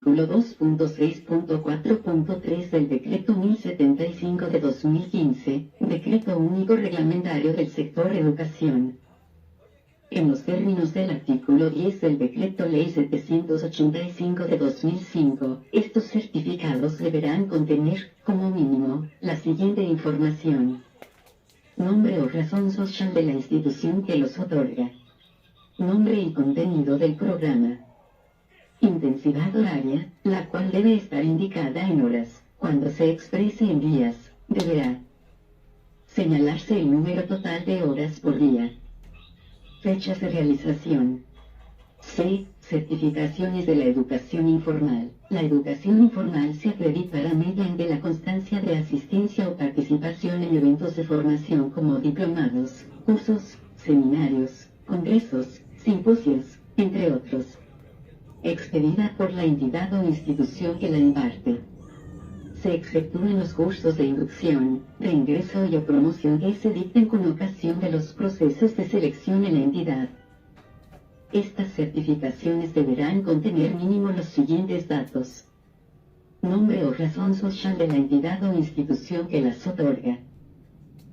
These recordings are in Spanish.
artículo 2.6.4.3 del Decreto 1075 de 2015, Decreto Único Reglamentario del Sector Educación. En los términos del artículo 10 del Decreto Ley 785 de 2005, estos certificados deberán contener, como mínimo, la siguiente información: nombre o razón social de la institución que los otorga, nombre y contenido del programa, intensidad horaria, la cual debe estar indicada en horas. Cuando se exprese en días, deberá señalarse el número total de horas por día. Fechas de realización. C. Certificaciones de la educación informal. La educación informal se acreditará mediante la constancia de asistencia o participación en eventos de formación como diplomados, cursos, seminarios, congresos, simposios, entre otros. Expedida por la entidad o institución que la imparte. Se exceptúan los cursos de inducción, de ingreso y o promoción que se dicten con ocasión de los procesos de selección en la entidad. Estas certificaciones deberán contener mínimo los siguientes datos: nombre o razón social de la entidad o institución que las otorga,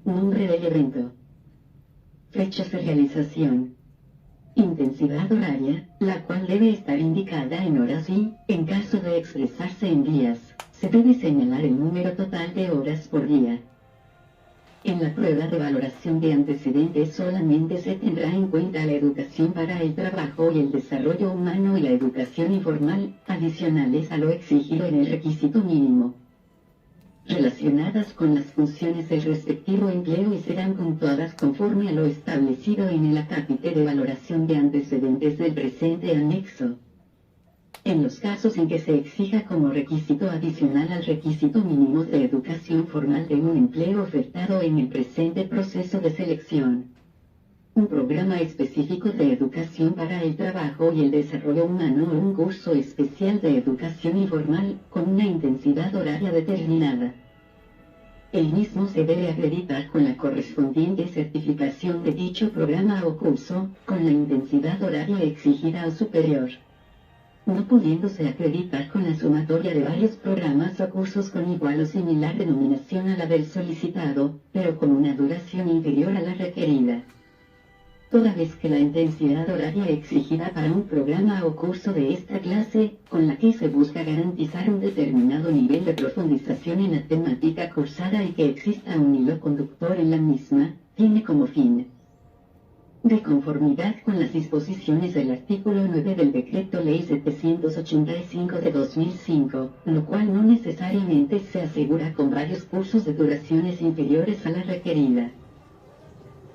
nombre del evento, fechas de realización, intensidad horaria, la cual debe estar indicada en horas y, en caso de expresarse en días, se debe señalar el número total de horas por día. En la prueba de valoración de antecedentes solamente se tendrá en cuenta la educación para el trabajo y el desarrollo humano y la educación informal, adicionales a lo exigido en el requisito mínimo, relacionadas con las funciones del respectivo empleo y serán puntuadas conforme a lo establecido en el acápite de valoración de antecedentes del presente anexo. En los casos en que se exija como requisito adicional al requisito mínimo de educación formal de un empleo ofertado en el presente proceso de selección, un programa específico de educación para el trabajo y el desarrollo humano o un curso especial de educación informal, con una intensidad horaria determinada. El mismo se debe acreditar con la correspondiente certificación de dicho programa o curso, con la intensidad horaria exigida o superior, no pudiéndose acreditar con la sumatoria de varios programas o cursos con igual o similar denominación a la del solicitado, pero con una duración inferior a la requerida. Toda vez que la intensidad horaria exigida para un programa o curso de esta clase, con la que se busca garantizar un determinado nivel de profundización en la temática cursada y que exista un hilo conductor en la misma, tiene como fin, de conformidad con las disposiciones del artículo 9 del Decreto Ley 785 de 2005, lo cual no necesariamente se asegura con varios cursos de duraciones inferiores a la requerida,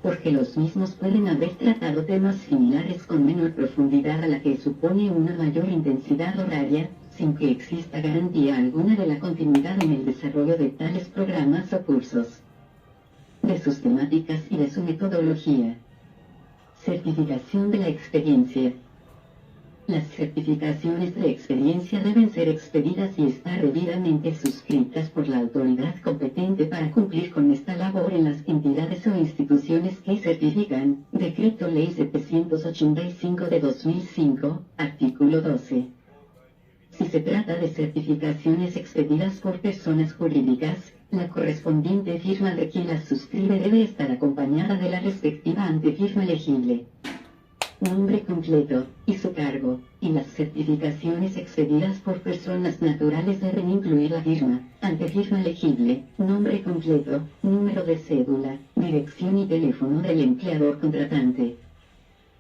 porque los mismos pueden haber tratado temas similares con menor profundidad a la que supone una mayor intensidad horaria, sin que exista garantía alguna de la continuidad en el desarrollo de tales programas o cursos, de sus temáticas y de su metodología. Certificación de la experiencia. Las certificaciones de experiencia deben ser expedidas y estar debidamente suscritas por la autoridad competente para cumplir con esta labor en las entidades o instituciones que certifican. Decreto Ley 785 de 2005, artículo 12. Si se trata de certificaciones expedidas por personas jurídicas, la correspondiente firma de quien las suscribe debe estar acompañada de la respectiva antefirma legible, nombre completo, y su cargo, y las certificaciones expedidas por personas naturales deben incluir la firma, antefirma legible, nombre completo, número de cédula, dirección y teléfono del empleador contratante.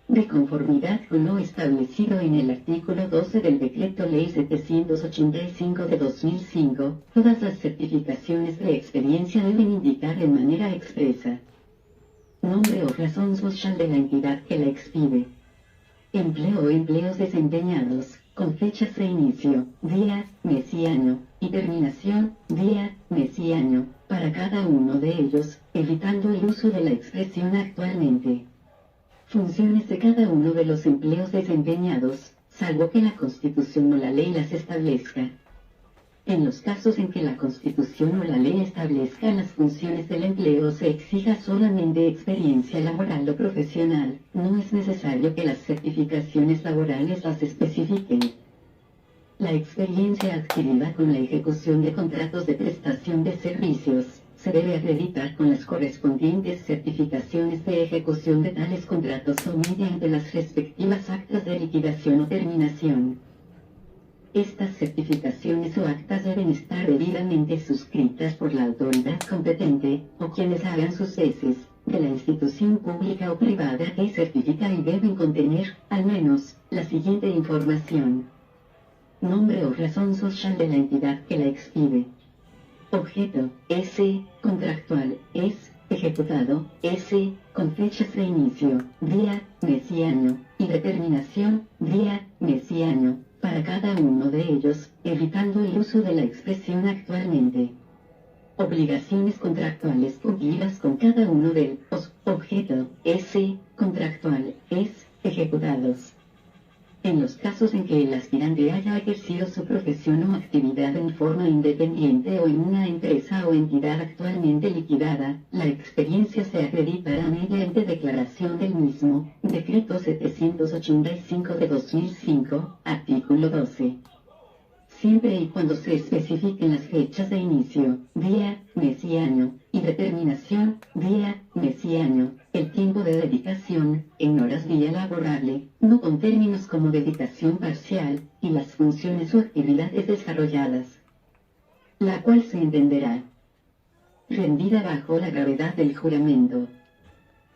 De conformidad con lo establecido en el artículo 12 del Decreto Ley 785 de 2005, todas las certificaciones de experiencia deben indicar de manera expresa nombre o razón social de la entidad que la expide, empleo o empleos desempeñados, con fechas de inicio, día, mes y año, y terminación, día, mes y año, para cada uno de ellos, evitando el uso de la expresión actualmente. Funciones de cada uno de los empleos desempeñados, salvo que la Constitución o la ley las establezca. En los casos en que la Constitución o la ley establezcan las funciones del empleo o se exija solamente experiencia laboral o profesional, no es necesario que las certificaciones laborales las especifiquen. La experiencia adquirida con la ejecución de contratos de prestación de servicios se debe acreditar con las correspondientes certificaciones de ejecución de tales contratos o mediante las respectivas actas de liquidación o terminación. Estas certificaciones o actas deben estar debidamente suscritas por la autoridad competente, o quienes hagan sus veces, de la institución pública o privada que certifica y deben contener, al menos, la siguiente información: nombre o razón social de la entidad que la expide. Objeto, S, contractual, es, ejecutado, S, con fechas de inicio, día, mes y año, y determinación, día, mes y año, para cada uno de ellos, evitando el uso de la expresión actualmente. Obligaciones contractuales cumplidas con cada uno de los, objeto, S, contractual, es, ejecutados. En los casos en que el aspirante haya ejercido su profesión o actividad en forma independiente o en una empresa o entidad actualmente liquidada, la experiencia se acreditará mediante declaración del mismo, Decreto 785 de 2005, artículo 12. Siempre y cuando se especifiquen las fechas de inicio, día, mes y año, y determinación, día, mes y año, el tiempo de dedicación, en horas día laborable, no con términos como dedicación parcial, y las funciones o actividades desarrolladas, la cual se entenderá rendida bajo la gravedad del juramento.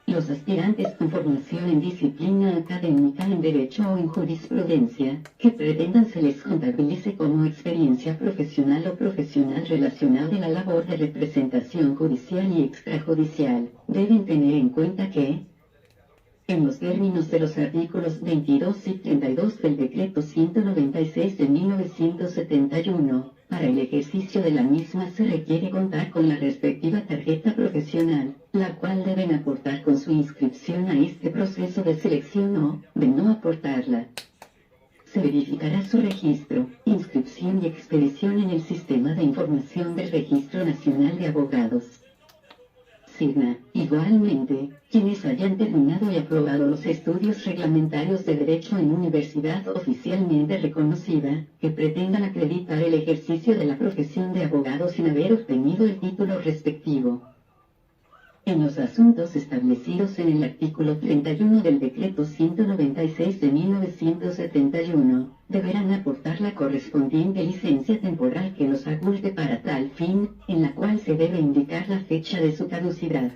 Los aspirantes con formación en disciplina académica en Derecho o en Jurisprudencia, que pretendan se les contabilice como experiencia profesional o profesional relacionada a la labor de representación judicial y extrajudicial, deben tener en cuenta que, en los términos de los artículos 22 y 32 del Decreto 196 de 1971, para el ejercicio de la misma se requiere contar con la respectiva tarjeta profesional, la cual deben aportar con su inscripción a este proceso de selección o, de no aportarla, se verificará su registro, inscripción y expedición en el Sistema de Información del Registro Nacional de Abogados. SIGNA. Igualmente, quienes hayan terminado y aprobado los estudios reglamentarios de Derecho en universidad oficialmente reconocida, que pretendan acreditar el ejercicio de la profesión de abogado sin haber obtenido el título respectivo. En los asuntos establecidos en el artículo 31 del Decreto 196 de 1971, deberán aportar la correspondiente licencia temporal que los faculte para tal fin, en la cual se debe indicar la fecha de su caducidad.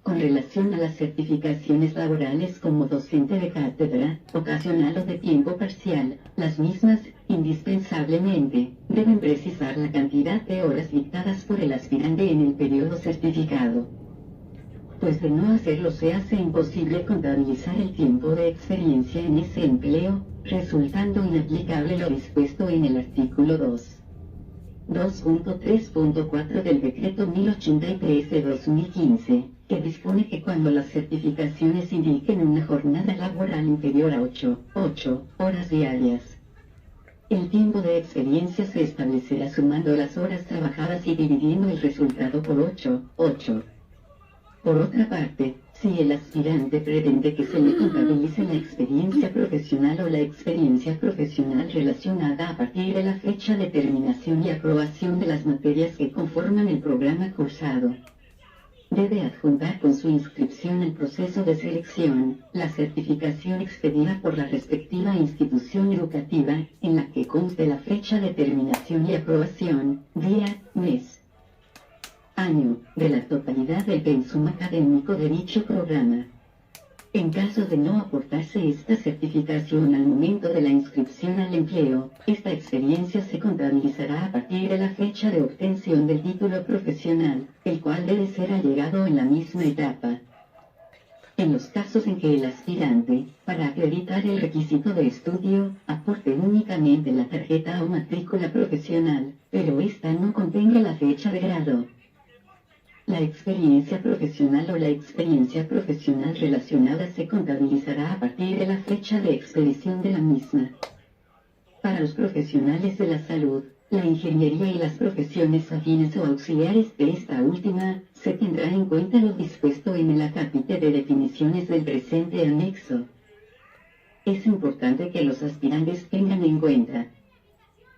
Con relación a las certificaciones laborales como docente de cátedra, ocasional o de tiempo parcial, las mismas, indispensablemente, deben precisar la cantidad de horas dictadas por el aspirante en el periodo certificado. Pues de no hacerlo se hace imposible contabilizar el tiempo de experiencia en ese empleo, resultando inaplicable lo dispuesto en el artículo 2.3.4 del Decreto 1083 de 2015, que dispone que cuando las certificaciones indiquen una jornada laboral inferior a 8 horas diarias, el tiempo de experiencia se establecerá sumando las horas trabajadas y dividiendo el resultado por 8. Por otra parte, si el aspirante pretende que se le contabilice la experiencia profesional o la experiencia profesional relacionada a partir de la fecha de terminación y aprobación de las materias que conforman el programa cursado, debe adjuntar con su inscripción al proceso de selección, la certificación expedida por la respectiva institución educativa, en la que conste la fecha de terminación y aprobación, día, mes, año, de la totalidad del pensum académico de dicho programa. En caso de no aportarse esta certificación al momento de la inscripción al empleo, esta experiencia se contabilizará a partir de la fecha de obtención del título profesional, el cual debe ser allegado en la misma etapa. En los casos en que el aspirante, para acreditar el requisito de estudio, aporte únicamente la tarjeta o matrícula profesional, pero ésta no contenga la fecha de grado, la experiencia profesional o la experiencia profesional relacionada se contabilizará a partir de la fecha de expedición de la misma. Para los profesionales de la salud, la ingeniería y las profesiones afines o auxiliares de esta última, se tendrá en cuenta lo dispuesto en el acápite de definiciones del presente anexo. Es importante que los aspirantes tengan en cuenta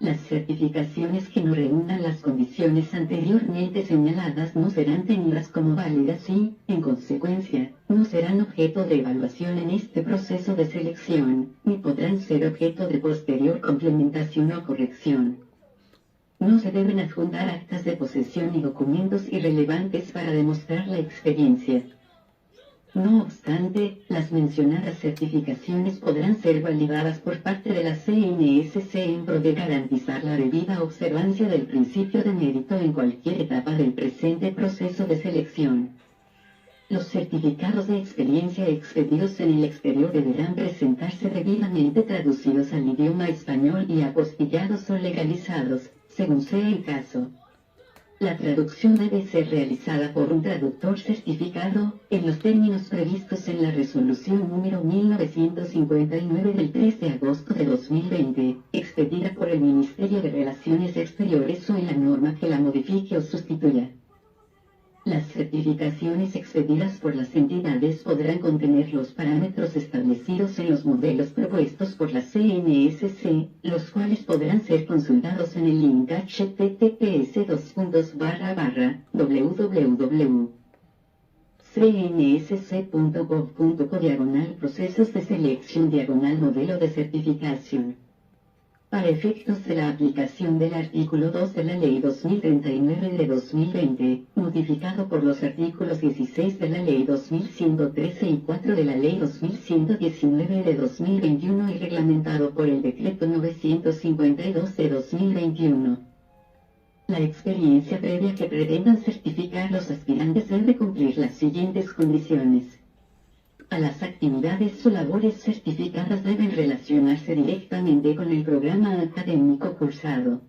Las certificaciones que no reúnan las condiciones anteriormente señaladas no serán tenidas como válidas y, en consecuencia, no serán objeto de evaluación en este proceso de selección, ni podrán ser objeto de posterior complementación o corrección. No se deben adjuntar actas de posesión ni documentos irrelevantes para demostrar la experiencia. No obstante, las mencionadas certificaciones podrán ser validadas por parte de la CNSC en pro de garantizar la debida observancia del principio de mérito en cualquier etapa del presente proceso de selección. Los certificados de experiencia expedidos en el exterior deberán presentarse debidamente traducidos al idioma español y apostillados o legalizados, según sea el caso. La traducción debe ser realizada por un traductor certificado, en los términos previstos en la resolución número 1959 del 3 de agosto de 2020, expedida por el Ministerio de Relaciones Exteriores o en la norma que la modifique o sustituya. Las certificaciones expedidas por las entidades podrán contener los parámetros establecidos en los modelos propuestos por la CNSC, los cuales podrán ser consultados en el link https://www.cnsc.gov.co/procesos de selección /modelo de certificación. Para efectos de la aplicación del artículo 2 de la Ley 2039 de 2020, modificado por los artículos 16 de la Ley 2113 y 4 de la Ley 2119 de 2021 y reglamentado por el Decreto 952 de 2021. La experiencia previa que pretendan certificar los aspirantes debe cumplir las siguientes condiciones. A las actividades o labores certificadas deben relacionarse directamente con el programa académico cursado.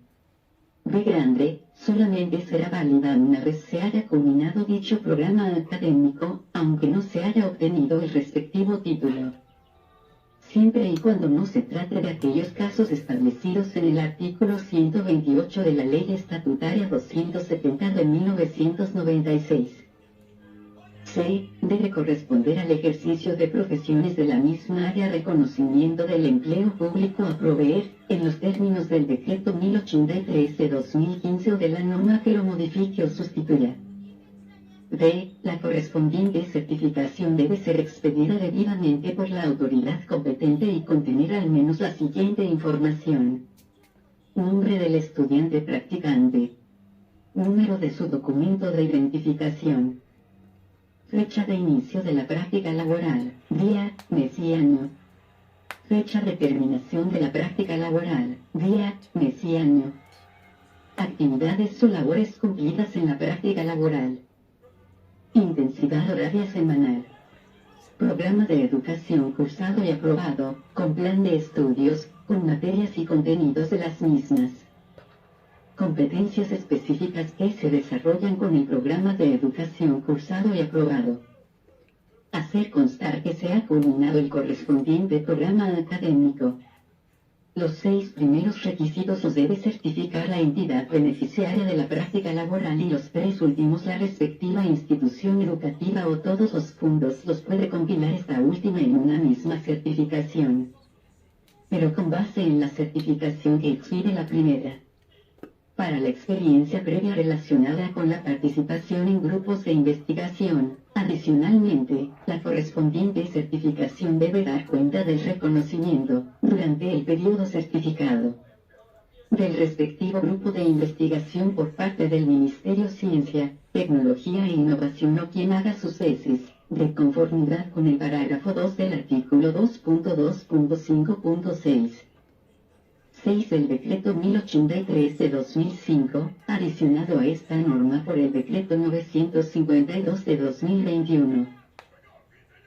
B grande, solamente será válida una vez se haya culminado dicho programa académico, aunque no se haya obtenido el respectivo título. Siempre y cuando no se trate de aquellos casos establecidos en el artículo 128 de la Ley Estatutaria 270 de 1996. C. Debe corresponder al ejercicio de profesiones de la misma área reconocimiento del empleo público a proveer, en los términos del Decreto 1083 de 2015 o de la norma que lo modifique o sustituya. D. La correspondiente certificación debe ser expedida debidamente por la autoridad competente y contener al menos la siguiente información. Nombre del estudiante practicante. Número de su documento de identificación. Fecha de inicio de la práctica laboral, día, mes y año. Fecha de terminación de la práctica laboral, día, mes y año. Actividades o labores cumplidas en la práctica laboral. Intensidad horaria semanal. Programa de educación cursado y aprobado, con plan de estudios, con materias y contenidos de las mismas. Competencias específicas que se desarrollan con el programa de educación cursado y aprobado. Hacer constar que se ha culminado el correspondiente programa académico. Los 6 primeros requisitos los debe certificar la entidad beneficiaria de la práctica laboral y los 3 últimos la respectiva institución educativa o todos los puntos los puede compilar esta última en una misma certificación. Pero con base en la certificación que expide la primera. Para la experiencia previa relacionada con la participación en grupos de investigación, adicionalmente, la correspondiente certificación debe dar cuenta del reconocimiento, durante el periodo certificado, del respectivo grupo de investigación por parte del Ministerio Ciencia, Tecnología e Innovación o quien haga sus tesis, de conformidad con el parágrafo 2 del artículo 2.2.5.6. 6 del Decreto 1083 de 2005, adicionado a esta norma por el Decreto 952 de 2021.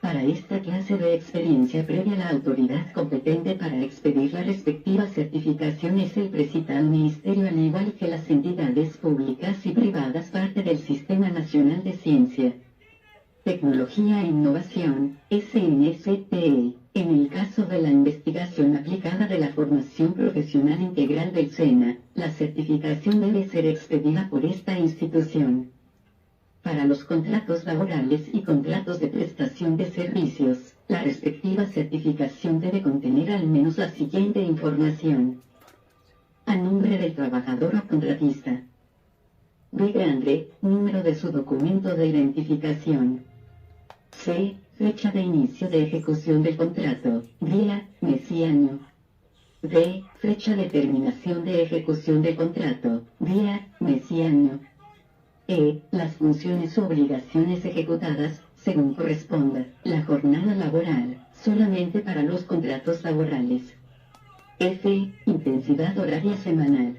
Para esta clase de experiencia previa la autoridad competente para expedir la respectiva certificación es el precitado Ministerio al igual que las entidades públicas y privadas parte del Sistema Nacional de Ciencia, Tecnología e Innovación, SNCTE. En el caso de la investigación aplicada de la formación profesional integral del SENA, la certificación debe ser expedida por esta institución. Para los contratos laborales y contratos de prestación de servicios, la respectiva certificación debe contener al menos la siguiente información. A nombre nombre del trabajador o contratista. B grande, número de su documento de identificación. C, fecha de inicio de ejecución del contrato, día, mes y año. D, fecha de terminación de ejecución del contrato, día, mes y año. E, las funciones o obligaciones ejecutadas, según corresponda, la jornada laboral, solamente para los contratos laborales. F, intensidad horaria semanal.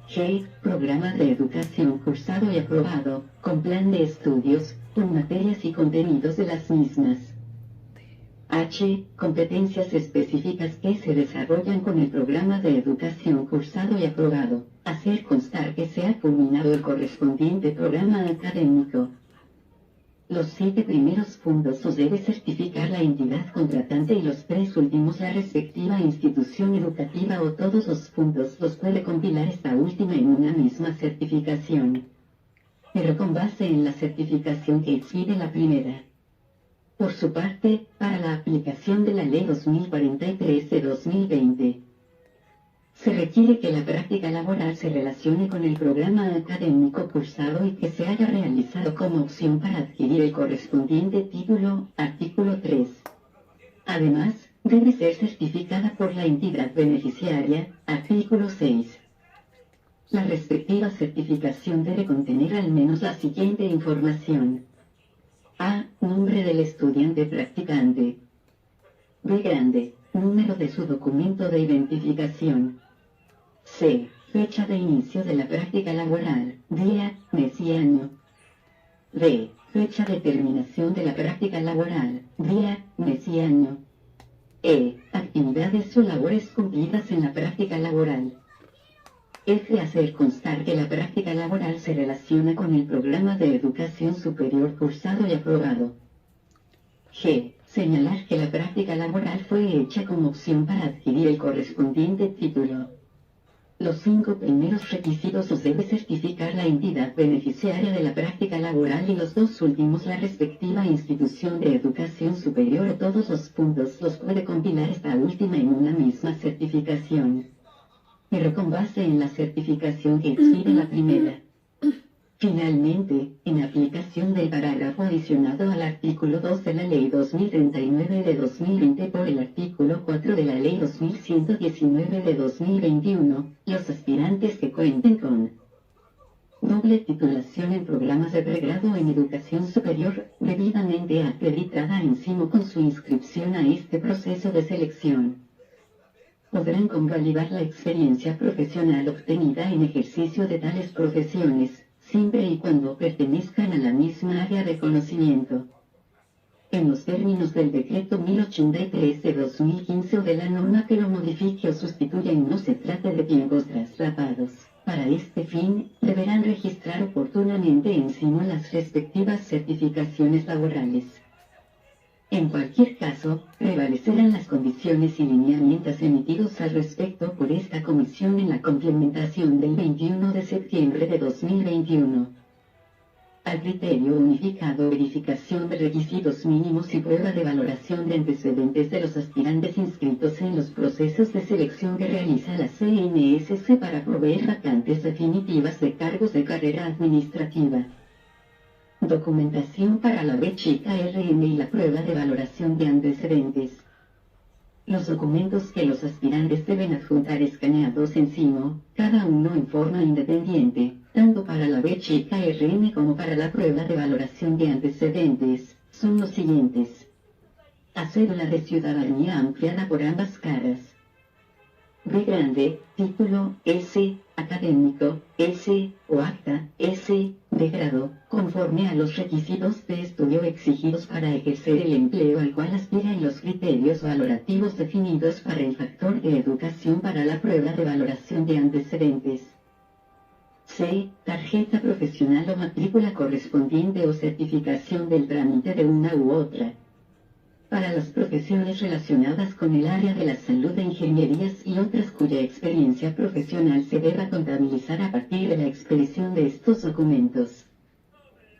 G, programa de educación cursado y aprobado, con plan de estudios, con materias y contenidos de las mismas. H, competencias específicas que se desarrollan con el programa de educación cursado y aprobado, hacer constar que se ha culminado el correspondiente programa académico. Los 7 primeros puntos los debe certificar la entidad contratante y los 3 últimos la respectiva institución educativa, o todos los puntos los puede compilar esta última en una misma certificación, pero con base en la certificación que expide la primera. Por su parte, para la aplicación de la Ley 2043 de 2020, se requiere que la práctica laboral se relacione con el programa académico cursado y que se haya realizado como opción para adquirir el correspondiente título, artículo 3. Además, debe ser certificada por la entidad beneficiaria, artículo 6. La respectiva certificación debe contener al menos la siguiente información. A, nombre del estudiante practicante. B grande, número de su documento de identificación. C, fecha de inicio de la práctica laboral, día, mes y año. D, fecha de terminación de la práctica laboral, día, mes y año. E, actividades o labores cumplidas en la práctica laboral. F, hacer constar que la práctica laboral se relaciona con el programa de educación superior cursado y aprobado. G, señalar que la práctica laboral fue hecha como opción para adquirir el correspondiente título. Los 5 primeros requisitos los debe certificar la entidad beneficiaria de la práctica laboral y los 2 últimos la respectiva institución de educación superior, o todos los puntos los puede compilar esta última en una misma certificación, pero con base en la certificación que expide la primera. Finalmente, en aplicación del parágrafo adicionado al artículo 2 de la Ley 2039 de 2020 por el artículo 4 de la Ley 2119 de 2021, los aspirantes que cuenten con doble titulación en programas de pregrado en educación superior, debidamente acreditada encima con su inscripción a este proceso de selección, podrán convalidar la experiencia profesional obtenida en ejercicio de tales profesiones, siempre y cuando pertenezcan a la misma área de conocimiento, en los términos del Decreto 1083 de 2015 o de la norma que lo modifique o sustituya y no se trate de tiempos traslapados. Para este fin, deberán registrar oportunamente encima las respectivas certificaciones laborales. En cualquier caso, prevalecerán las condiciones y lineamientos emitidos al respecto por esta comisión en la complementación del 21 de septiembre de 2021. Al criterio unificado verificación de requisitos mínimos y prueba de valoración de antecedentes de los aspirantes inscritos en los procesos de selección que realiza la CNSC para proveer vacantes definitivas de cargos de carrera administrativa. Documentación para la BCHRM y la prueba de valoración de antecedentes. Los documentos que los aspirantes deben adjuntar escaneados encima, cada uno en forma independiente, tanto para la BCHRM como para la prueba de valoración de antecedentes, son los siguientes. A cédula de ciudadanía ampliada por ambas caras. B grande, título, S, académico, S, o acta, S, de grado, conforme a los requisitos de estudio exigidos para ejercer el empleo al cual aspira y los criterios valorativos definidos para el factor de educación para la prueba de valoración de antecedentes. C, tarjeta profesional o matrícula correspondiente o certificación del trámite de una u otra. Para las profesiones relacionadas con el área de la salud e ingenierías y otras cuya experiencia profesional se deba contabilizar a partir de la expedición de estos documentos.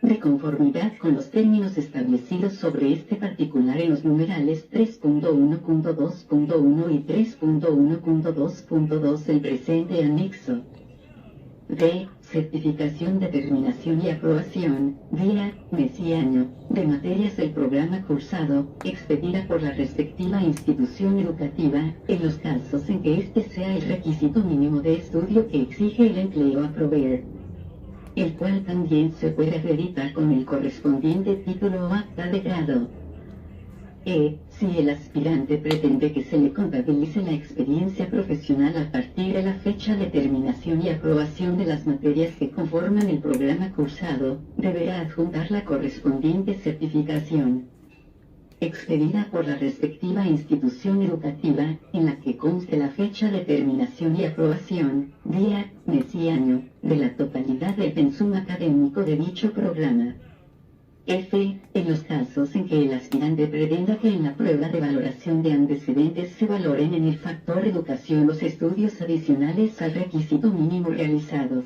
de conformidad con los términos establecidos sobre este particular en los numerales 3.1.2.1 y 3.1.2.2 del presente anexo. D. Certificación, determinación y aprobación, día, mes y año, de materias del programa cursado, expedida por la respectiva institución educativa, en los casos en que este sea el requisito mínimo de estudio que exige el empleo a proveer, el cual también se puede acreditar con el correspondiente título o acta de grado. Si el aspirante pretende que se le contabilice la experiencia profesional a partir de la fecha de terminación y aprobación de las materias que conforman el programa cursado, deberá adjuntar la correspondiente certificación, expedida por la respectiva institución educativa, en la que conste la fecha de terminación y aprobación, día, mes y año, de la totalidad del pensum académico de dicho programa. F. En los casos en que el aspirante pretenda que en la prueba de valoración de antecedentes se valoren en el factor educación los estudios adicionales al requisito mínimo realizados,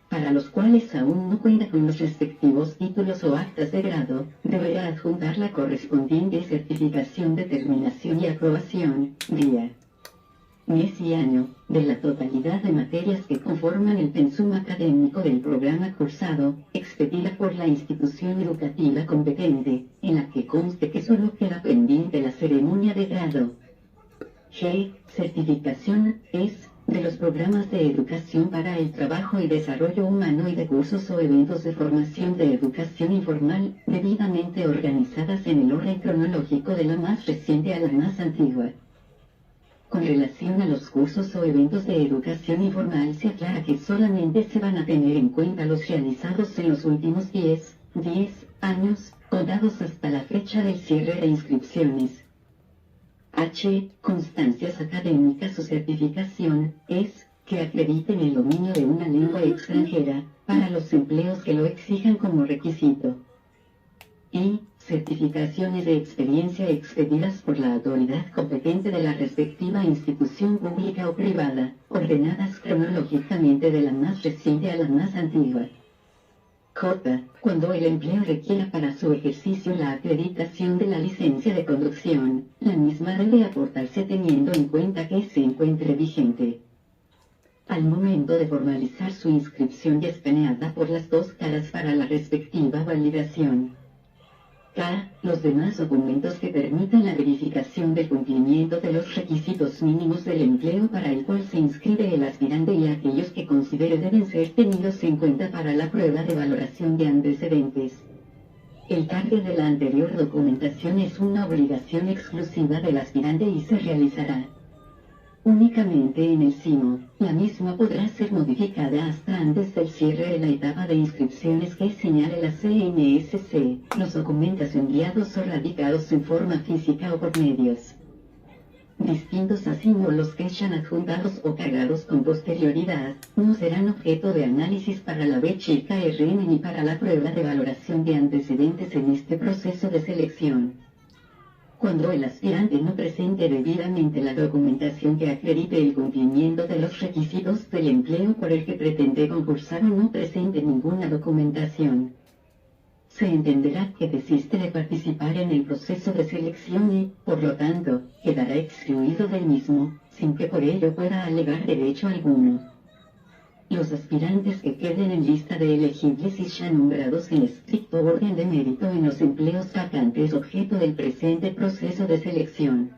para los cuales aún no cuenta con los respectivos títulos o actas de grado, deberá adjuntar la correspondiente certificación de terminación y aprobación, día, mes y año, de la totalidad de materias que conforman el pensum académico del programa cursado, expedida por la institución educativa competente, en la que conste que solo queda pendiente la ceremonia de grado. G. Certificación, es, de los programas de educación para el trabajo y desarrollo humano y de cursos o eventos de formación de educación informal, debidamente organizadas en el orden cronológico de la más reciente a la más antigua. Con relación a los cursos o eventos de educación informal se aclara que solamente se van a tener en cuenta los realizados en los últimos 10 años, contados hasta la fecha del cierre de inscripciones. H. Constancias académicas o certificación, es, que acrediten el dominio de una lengua extranjera, para los empleos que lo exijan como requisito. I. Certificaciones de experiencia expedidas por la autoridad competente de la respectiva institución pública o privada, ordenadas cronológicamente de la más reciente a la más antigua. J. Cuando el empleo requiera para su ejercicio la acreditación de la licencia de conducción, la misma debe aportarse teniendo en cuenta que se encuentre vigente al momento de formalizar su inscripción y escaneada por las dos caras para la respectiva validación. K. Los demás documentos que permitan la verificación del cumplimiento de los requisitos mínimos del empleo para el cual se inscribe el aspirante y aquellos que considere deben ser tenidos en cuenta para la prueba de valoración de antecedentes. El cargue de la anterior documentación es una obligación exclusiva del aspirante y se realizará únicamente en el SIMO. La misma podrá ser modificada hasta antes del cierre de la etapa de inscripciones que señale la CNSC, los documentos enviados o radicados en forma física o por medios distintos a SIMO, los que sean adjuntados o cargados con posterioridad, no serán objeto de análisis para la BCHICA-RM ni para la prueba de valoración de antecedentes en este proceso de selección. Cuando el aspirante no presente debidamente la documentación que acredite el cumplimiento de los requisitos del empleo por el que pretende concursar o no presente ninguna documentación, se entenderá que desiste de participar en el proceso de selección y, por lo tanto, quedará excluido del mismo, sin que por ello pueda alegar derecho alguno. Los aspirantes que queden en lista de elegibles y sean nombrados en estricto orden de mérito en los empleos vacantes objeto del presente proceso de selección,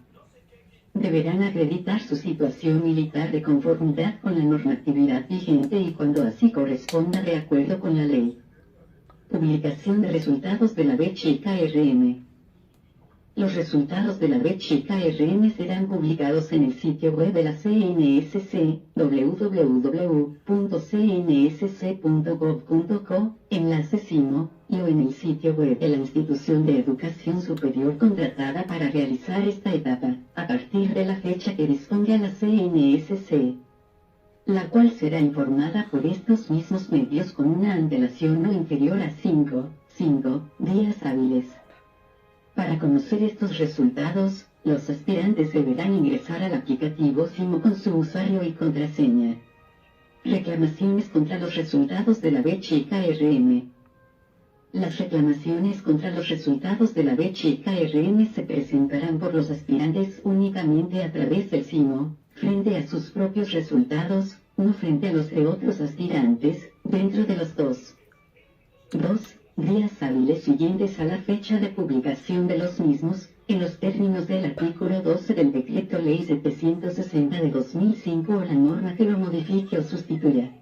deberán acreditar su situación militar de conformidad con la normatividad vigente y cuando así corresponda de acuerdo con la ley. Publicación de resultados de la BCHICA-RM. Los resultados de la BCHICA-RM serán publicados en el sitio web de la CNSC, www.cnsc.gov.co, enlace SIMO, y o en el sitio web de la institución de educación superior contratada para realizar esta etapa, a partir de la fecha que disponga la CNSC, la cual será informada por estos mismos medios con una antelación no inferior a 5 días hábiles. Para conocer estos resultados, los aspirantes deberán ingresar al aplicativo SIMO con su usuario y contraseña. Reclamaciones contra los resultados de la BCHICA-RM. Las reclamaciones contra los resultados de la B chica RM se presentarán por los aspirantes únicamente a través del SIMO, frente a sus propios resultados, no frente a los de otros aspirantes, dentro de los 2 días hábiles siguientes a la fecha de publicación de los mismos, en los términos del artículo 12 del Decreto Ley 760 de 2005 o la norma que lo modifique o sustituya,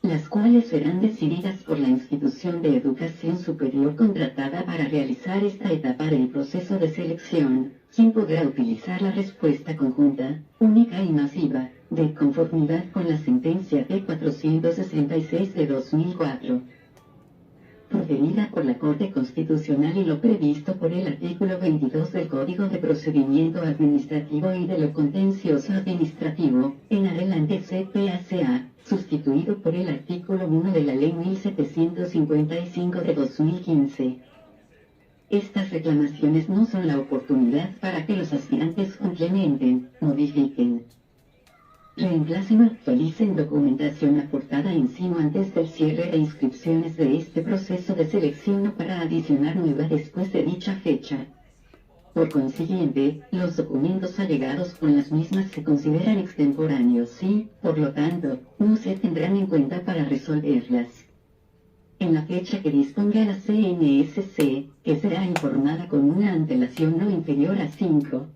las cuales serán decididas por la institución de educación superior contratada para realizar esta etapa del proceso de selección, quien podrá utilizar la respuesta conjunta, única y masiva, de conformidad con la sentencia P466 de 2004. Proferida por la Corte Constitucional y lo previsto por el artículo 22 del Código de Procedimiento Administrativo y de lo Contencioso Administrativo, en adelante CPACA, sustituido por el artículo 1 de la Ley 1755 de 2015. Estas reclamaciones no son la oportunidad para que los aspirantes complementen, modifiquen, reemplacen o actualicen documentación aportada en SIMO antes del cierre de inscripciones de este proceso de selección o para adicionar nueva después de dicha fecha. Por consiguiente, los documentos allegados con las mismas se consideran extemporáneos y, por lo tanto, no se tendrán en cuenta para resolverlas. En la fecha que disponga la CNSC, que será informada con una antelación no inferior a 5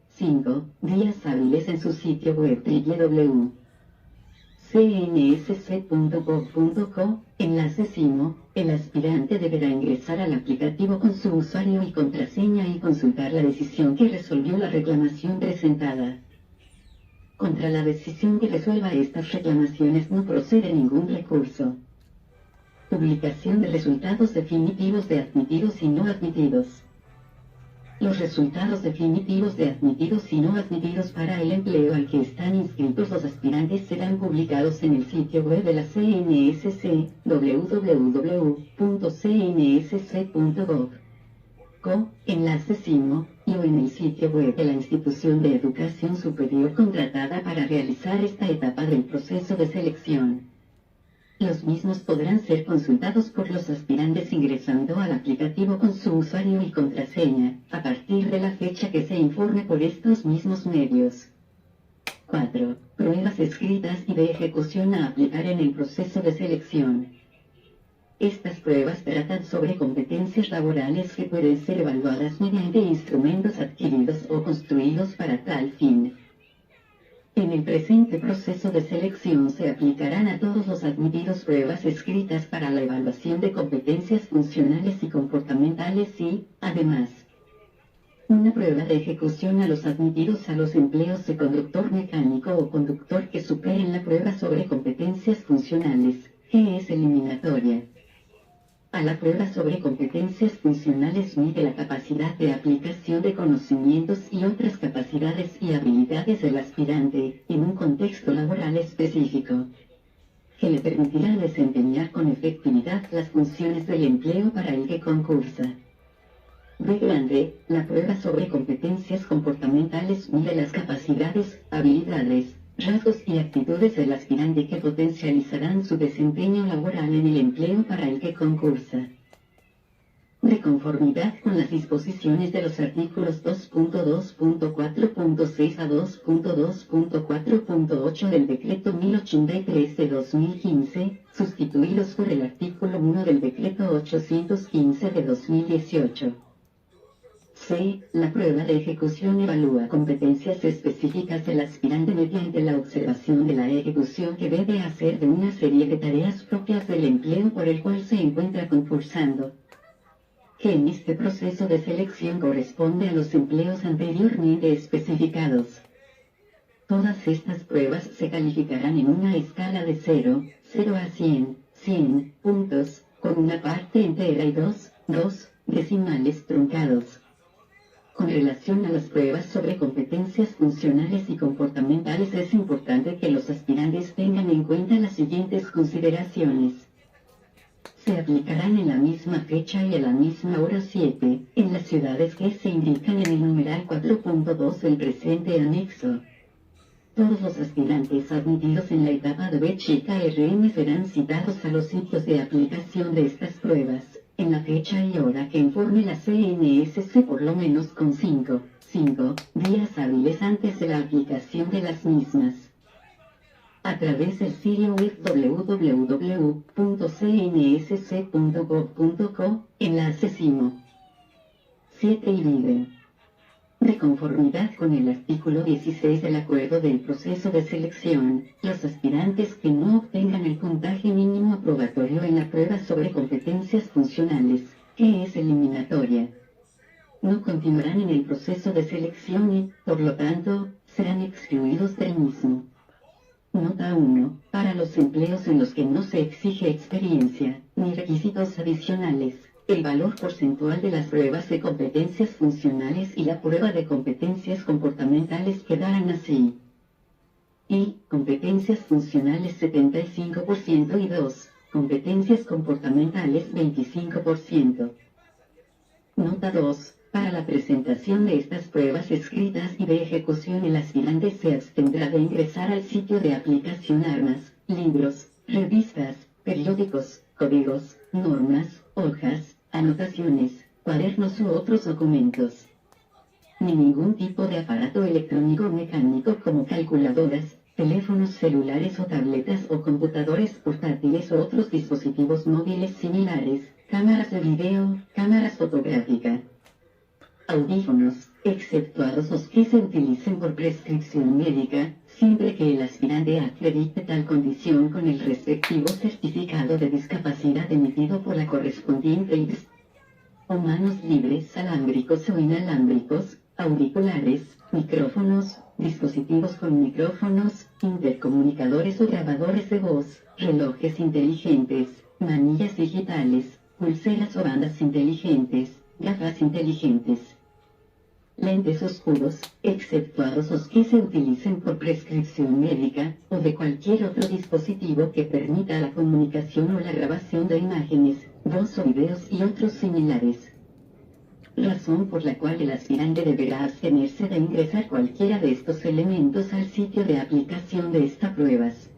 días hábiles en su sitio web www.cnsc.gov.co, enlace SIMO, el aspirante deberá ingresar al aplicativo con su usuario y contraseña y consultar la decisión que resolvió la reclamación presentada. Contra la decisión que resuelva estas reclamaciones no procede ningún recurso. Publicación de resultados definitivos de admitidos y no admitidos. Los resultados definitivos de admitidos y no admitidos para el empleo al que están inscritos los aspirantes serán publicados en el sitio web de la CNSC, www.cnsc.gov.co, enlace SIMO, y o en el sitio web de la institución de educación superior contratada para realizar esta etapa del proceso de selección. Los mismos podrán ser consultados por los aspirantes ingresando al aplicativo con su usuario y contraseña, a partir de la fecha que se informe por estos mismos medios. 4. Pruebas escritas y de ejecución a aplicar en el proceso de selección. Estas pruebas tratan sobre competencias laborales que pueden ser evaluadas mediante instrumentos adquiridos o construidos para tal fin. En el presente proceso de selección se aplicarán a todos los admitidos pruebas escritas para la evaluación de competencias funcionales y comportamentales y, además, una prueba de ejecución a los admitidos a los empleos de conductor mecánico o conductor que superen la prueba sobre competencias funcionales, que es eliminatoria. A la prueba sobre competencias funcionales mide la capacidad de aplicación de conocimientos y otras capacidades y habilidades del aspirante, en un contexto laboral específico, que le permitirá desempeñar con efectividad las funciones del empleo para el que concursa. B grande, la prueba sobre competencias comportamentales mide las capacidades, habilidades, rasgos y actitudes del aspirante que potencializarán su desempeño laboral en el empleo para el que concursa. De conformidad con las disposiciones de los artículos 2.2.4.6 a 2.2.4.8 del Decreto 1083 de 2015, sustituidos por el artículo 1 del Decreto 815 de 2018. C. La prueba de ejecución evalúa competencias específicas del aspirante mediante la observación de la ejecución que debe hacer de una serie de tareas propias del empleo por el cual se encuentra concursando, que en este proceso de selección corresponde a los empleos anteriormente especificados. Todas estas pruebas se calificarán en una escala de 0 a 100 puntos, con una parte entera y dos decimales truncados. Con relación a las pruebas sobre competencias funcionales y comportamentales es importante que los aspirantes tengan en cuenta las siguientes consideraciones. Se aplicarán en la misma fecha y a la misma hora 7, en las ciudades que se indican en el numeral 4.2 del presente anexo. Todos los aspirantes admitidos en la etapa de B chica RM serán citados a los sitios de aplicación de estas pruebas, en la fecha y hora que informe la CNSC por lo menos con 5 días hábiles antes de la aplicación de las mismas. A través del sitio web www.cnsc.gov.co, enlace CIMO. 7 y video. De conformidad con el artículo 16 del acuerdo del proceso de selección, los aspirantes que no obtengan el puntaje mínimo aprobatorio en la prueba sobre competencias funcionales, que es eliminatoria, no continuarán en el proceso de selección y, por lo tanto, serán excluidos del mismo. Nota 1. Para los empleos en los que no se exige experiencia, ni requisitos adicionales, el valor porcentual de las pruebas de competencias funcionales y la prueba de competencias comportamentales quedarán así. Y, competencias funcionales 75% y 2, competencias comportamentales 25%. Nota 2. Para la presentación de estas pruebas escritas y de ejecución el aspirante se abstendrá de ingresar al sitio de aplicación armas, libros, revistas, periódicos, códigos, normas, hojas, anotaciones, cuadernos u otros documentos. Ni ningún tipo de aparato electrónico mecánico como calculadoras, teléfonos celulares o tabletas o computadores portátiles u otros dispositivos móviles similares, cámaras de video, cámaras fotográficas. Audífonos, exceptuados los que se utilicen por prescripción médica, siempre que el aspirante acredite tal condición con el respectivo certificado de discapacidad emitido por la correspondiente IPS. O manos libres alámbricos o inalámbricos, auriculares, micrófonos, dispositivos con micrófonos, intercomunicadores o grabadores de voz, relojes inteligentes, manillas digitales, pulseras o bandas inteligentes, gafas inteligentes. Lentes oscuros, exceptuados los que se utilicen por prescripción médica, o de cualquier otro dispositivo que permita la comunicación o la grabación de imágenes, voz o videos y otros similares. Razón por la cual el aspirante deberá abstenerse de ingresar cualquiera de estos elementos al sitio de aplicación de estas pruebas.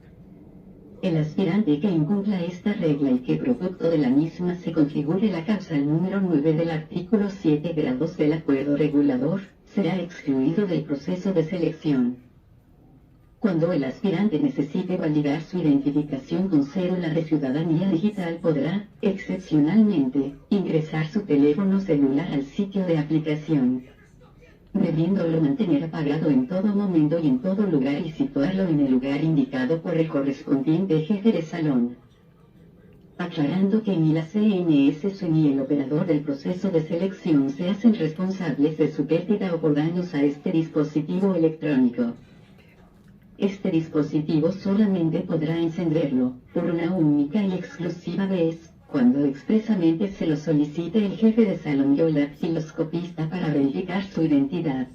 El aspirante que incumpla esta regla y que producto de la misma se configure la causal número 9 del artículo 7 grados del acuerdo regulador, será excluido del proceso de selección. Cuando el aspirante necesite validar su identificación con cédula de ciudadanía digital podrá, excepcionalmente, ingresar su teléfono celular al sitio de aplicación, debiéndolo mantener apagado en todo momento y en todo lugar y situarlo en el lugar indicado por el correspondiente jefe de salón. Aclarando que ni la CNSC ni el operador del proceso de selección se hacen responsables de su pérdida o por daños a este dispositivo electrónico. Este dispositivo solamente podrá encenderlo, por una única y exclusiva vez, cuando expresamente se lo solicite el jefe de salón y o el dactiloscopista para verificar su identidad.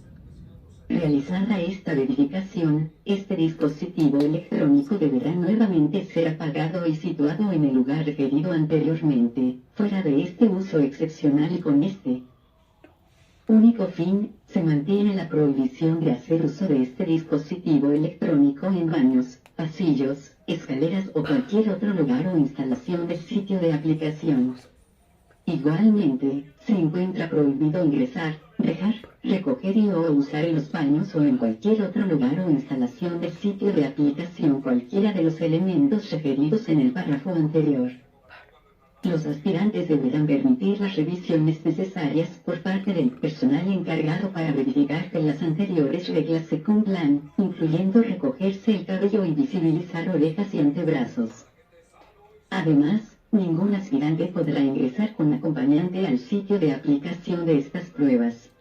Realizada esta verificación, este dispositivo electrónico deberá nuevamente ser apagado y situado en el lugar referido anteriormente, fuera de este uso excepcional y con este único fin, se mantiene la prohibición de hacer uso de este dispositivo electrónico en baños, pasillos, escaleras o cualquier otro lugar o instalación del sitio de aplicación. Igualmente, se encuentra prohibido ingresar, dejar, recoger y o usar en los baños o en cualquier otro lugar o instalación del sitio de aplicación cualquiera de los elementos referidos en el párrafo anterior. Los aspirantes deberán permitir las revisiones necesarias por parte del personal encargado para verificar que las anteriores reglas se cumplan, incluyendo recogerse el cabello y visibilizar orejas y antebrazos. Además, ningún aspirante podrá ingresar con acompañante al sitio de aplicación de estas pruebas.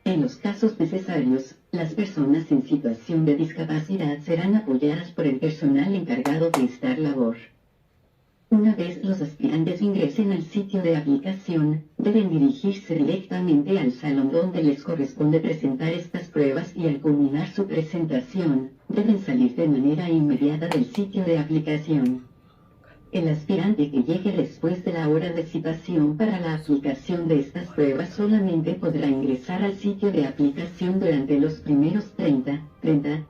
En los casos necesarios, las personas en situación de discapacidad serán apoyadas por el personal encargado de esta labor. Una vez los aspirantes ingresen al sitio de aplicación, deben dirigirse directamente al salón donde les corresponde presentar estas pruebas y al culminar su presentación, deben salir de manera inmediata del sitio de aplicación. El aspirante que llegue después de la hora de citación para la aplicación de estas pruebas solamente podrá ingresar al sitio de aplicación durante los primeros 30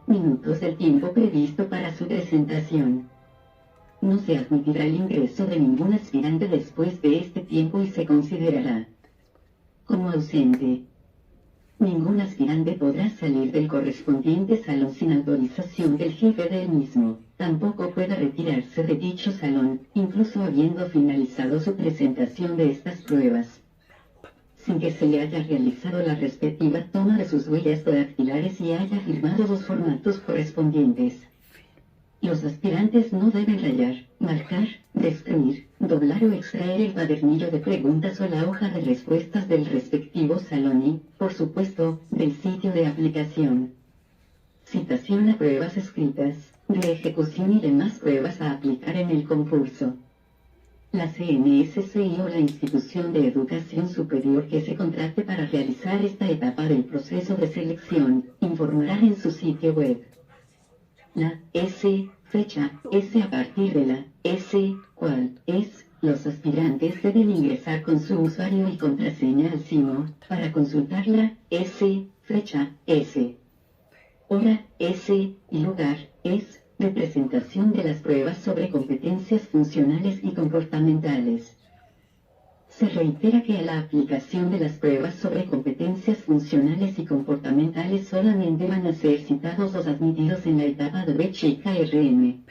minutos del tiempo previsto para su presentación. no se admitirá el ingreso de ningún aspirante después de este tiempo y se considerará como ausente. Ningún aspirante podrá salir del correspondiente salón sin autorización del jefe del mismo. Tampoco puede retirarse de dicho salón, incluso habiendo finalizado su presentación de estas pruebas, sin que se le haya realizado la respectiva toma de sus huellas dactilares y haya firmado los formatos correspondientes. Los aspirantes no deben rayar, marcar, destruir, doblar o extraer el cuadernillo de preguntas o la hoja de respuestas del respectivo salón y, por supuesto, del sitio de aplicación. Citación a pruebas escritas, de ejecución y demás pruebas a aplicar en el concurso. La CNSCI o la institución de educación superior que se contrate para realizar esta etapa del proceso de selección, informará en su sitio web. La S, fecha, S a partir de la S, cual es, los aspirantes deben ingresar con su usuario y contraseña al CIMO, para consultar la S, fecha, S, hora, S, y lugar, es, de presentación de las pruebas sobre competencias funcionales y comportamentales. Se reitera que a la aplicación de las pruebas sobre competencias funcionales y comportamentales solamente van a ser citados los admitidos en la etapa de chica RM.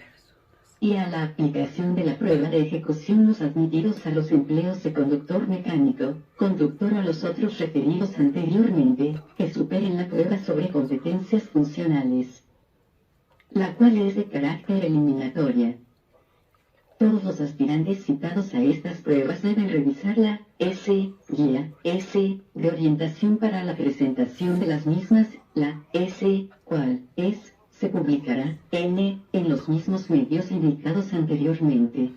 Y a la aplicación de la prueba de ejecución los admitidos a los empleos de conductor mecánico, conductor o a los otros referidos anteriormente, que superen la prueba sobre competencias funcionales, la cual es de carácter eliminatoria. Todos los aspirantes citados a estas pruebas deben revisar la S, guía, S, de orientación para la presentación de las mismas, la S, cual es, se publicará, N, en los mismos medios indicados anteriormente.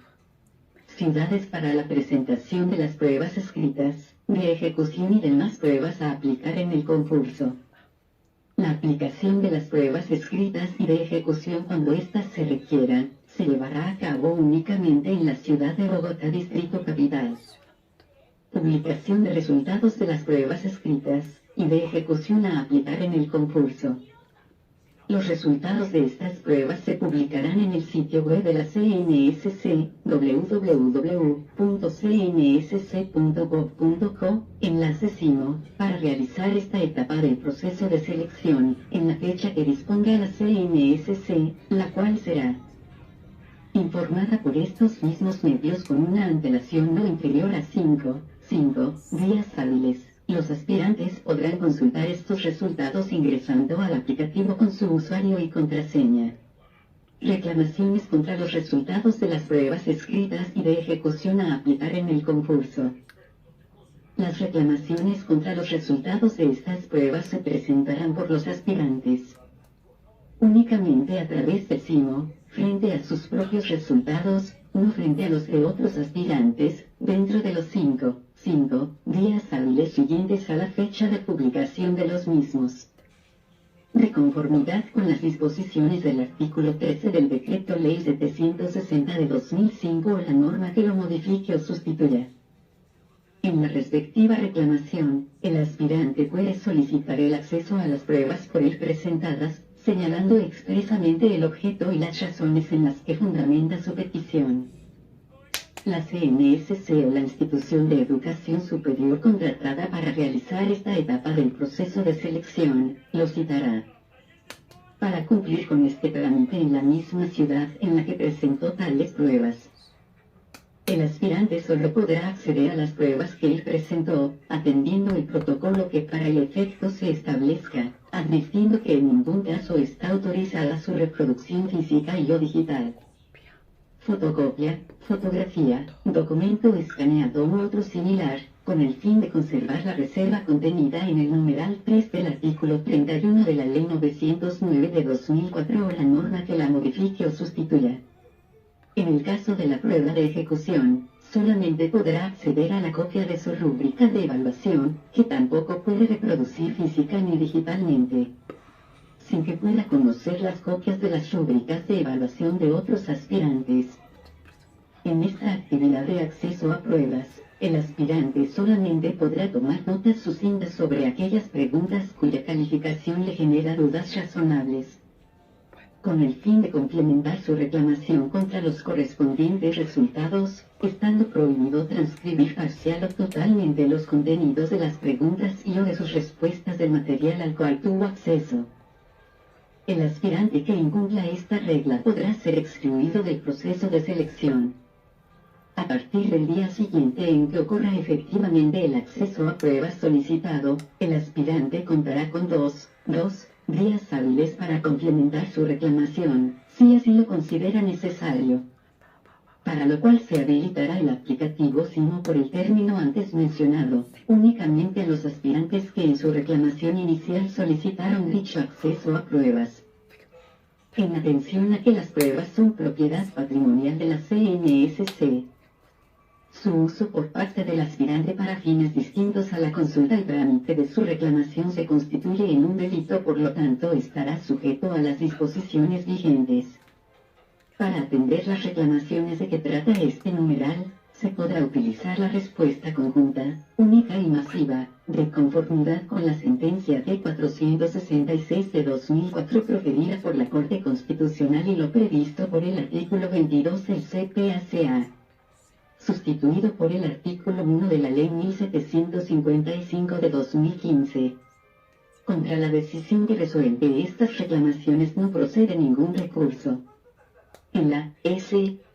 Ciudades para la presentación de las pruebas escritas, de ejecución y demás pruebas a aplicar en el concurso. La aplicación de las pruebas escritas y de ejecución cuando éstas se requieran, se llevará a cabo únicamente en la ciudad de Bogotá, Distrito Capital. Publicación de resultados de las pruebas escritas y de ejecución a aplicar en el concurso. Los resultados de estas pruebas se publicarán en el sitio web de la CNSC, www.cnsc.gov.co, enlace CIMO, para realizar esta etapa del proceso de selección, en la fecha que disponga la CNSC, la cual será informada por estos mismos medios con una antelación no inferior a 5 días hábiles. Los aspirantes podrán consultar estos resultados ingresando al aplicativo con su usuario y contraseña. Reclamaciones contra los resultados de las pruebas escritas y de ejecución a aplicar en el concurso. Las reclamaciones contra los resultados de estas pruebas se presentarán por los aspirantes únicamente a través del CIMO, frente a sus propios resultados, no frente a los de otros aspirantes, dentro de los 5 días hábiles siguientes a la fecha de publicación de los mismos. De conformidad con las disposiciones del artículo 13 del Decreto Ley 760 de 2005 o la norma que lo modifique o sustituya. En la respectiva reclamación, el aspirante puede solicitar el acceso a las pruebas por él presentadas, señalando expresamente el objeto y las razones en las que fundamenta su petición. La CNSC o la institución de educación superior contratada para realizar esta etapa del proceso de selección, lo citará. Para cumplir con este trámite en la misma ciudad en la que presentó tales pruebas, el aspirante solo podrá acceder a las pruebas que él presentó, atendiendo el protocolo que para el efecto se establezca, advirtiendo que en ningún caso está autorizada su reproducción física y o digital, fotocopia, fotografía, documento escaneado u otro similar, con el fin de conservar la reserva contenida en el numeral 3 del artículo 31 de la Ley 909 de 2004 o la norma que la modifique o sustituya. En el caso de la prueba de ejecución, solamente podrá acceder a la copia de su rúbrica de evaluación, que tampoco puede reproducir física ni digitalmente, sin que pueda conocer las copias de las rúbricas de evaluación de otros aspirantes. En esta actividad de acceso a pruebas, el aspirante solamente podrá tomar notas sucintas sobre aquellas preguntas cuya calificación le genera dudas razonables. con el fin de complementar su reclamación contra los correspondientes resultados, estando prohibido transcribir parcial o totalmente los contenidos de las preguntas y o de sus respuestas del material al cual tuvo acceso. El aspirante que incumpla esta regla podrá ser excluido del proceso de selección. A partir del día siguiente en que ocurra efectivamente el acceso a pruebas solicitado, el aspirante contará con dos días hábiles para complementar su reclamación, si así lo considera necesario. Para lo cual se habilitará el aplicativo SIMO por el término antes mencionado, únicamente a los aspirantes que en su reclamación inicial solicitaron dicho acceso a pruebas. En atención a que las pruebas son propiedad patrimonial de la CNSC. Su uso por parte del aspirante para fines distintos a la consulta y trámite de su reclamación se constituye en un delito, por lo tanto estará sujeto a las disposiciones vigentes. Para atender las reclamaciones de que trata este numeral, se podrá utilizar la respuesta conjunta, única y masiva, de conformidad con la sentencia D-466 de 2004 proferida por la Corte Constitucional y lo previsto por el artículo 22 del CPACA. Sustituido por el artículo 1 de la Ley 1755 de 2015. Contra la decisión que resuelve estas reclamaciones no procede ningún recurso. En la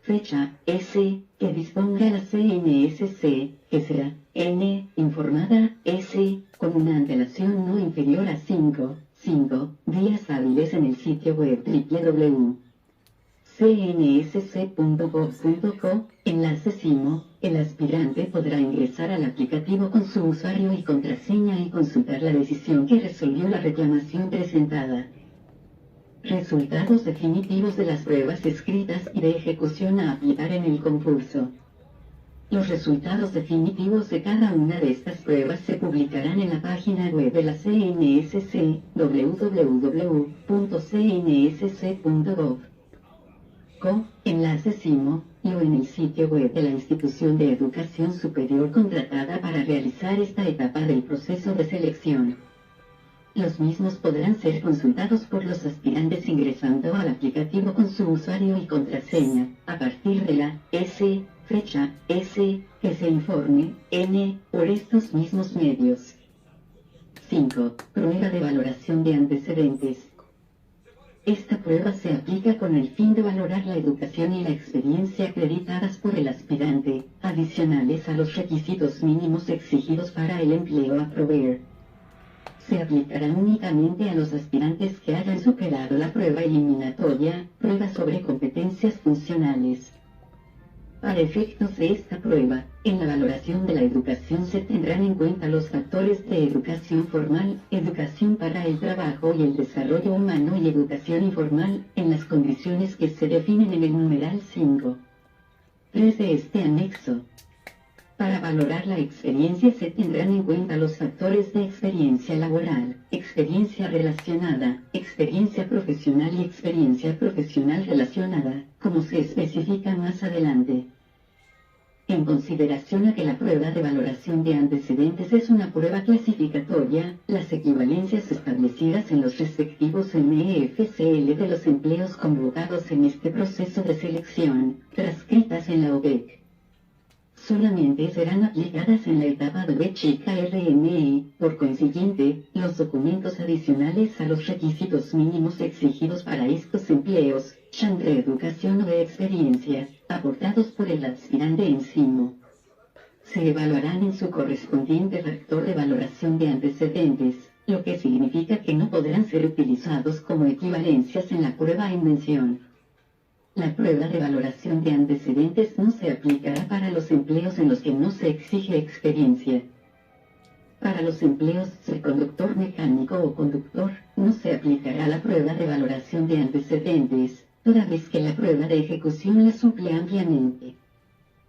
fecha que disponga la CNSC, que será informada con una antelación no inferior a 5 días hábiles en el sitio web www.cnsc.gov.co, enlace SIMO, el aspirante podrá ingresar al aplicativo con su usuario y contraseña y consultar la decisión que resolvió la reclamación presentada. Resultados definitivos de las pruebas escritas y de ejecución a aplicar en el concurso. Los resultados definitivos de cada una de estas pruebas se publicarán en la página web de la CNSC, www.cnsc.gov.co, enlace SIMO, o en el sitio web de la institución de educación superior contratada para realizar esta etapa del proceso de selección. Los mismos podrán ser consultados por los aspirantes ingresando al aplicativo con su usuario y contraseña, a partir de la fecha que se informe, por estos mismos medios. 5. Prueba de valoración de antecedentes. Esta prueba se aplica con el fin de valorar la educación y la experiencia acreditadas por el aspirante, adicionales a los requisitos mínimos exigidos para el empleo a proveer. Se aplicará únicamente a los aspirantes que hayan superado la prueba eliminatoria, prueba sobre competencias funcionales. Para efectos de esta prueba, en la valoración de la educación se tendrán en cuenta los factores de educación formal, educación para el trabajo y el desarrollo humano y educación informal, en las condiciones que se definen en el numeral 5.3 de este anexo. Para valorar la experiencia se tendrán en cuenta los factores de experiencia laboral, experiencia relacionada, experiencia profesional y experiencia profesional relacionada, como se especifica más adelante. En consideración a que la prueba de valoración de antecedentes es una prueba clasificatoria, las equivalencias establecidas en los respectivos MFCL de los empleos convocados en este proceso de selección, transcritas en la OPEC, solamente serán aplicadas en la etapa de chica RMI. Por consiguiente, los documentos adicionales a los requisitos mínimos exigidos para estos empleos, sean de educación o de experiencia, aportados por el aspirante en SIMO, se evaluarán en su correspondiente factor de valoración de antecedentes, lo que significa que no podrán ser utilizados como equivalencias en la prueba en mención. La prueba de valoración de antecedentes no se aplicará para los empleos en los que no se exige experiencia. Para los empleos de conductor mecánico o conductor, no se aplicará la prueba de valoración de antecedentes, toda vez que la prueba de ejecución la suple ampliamente.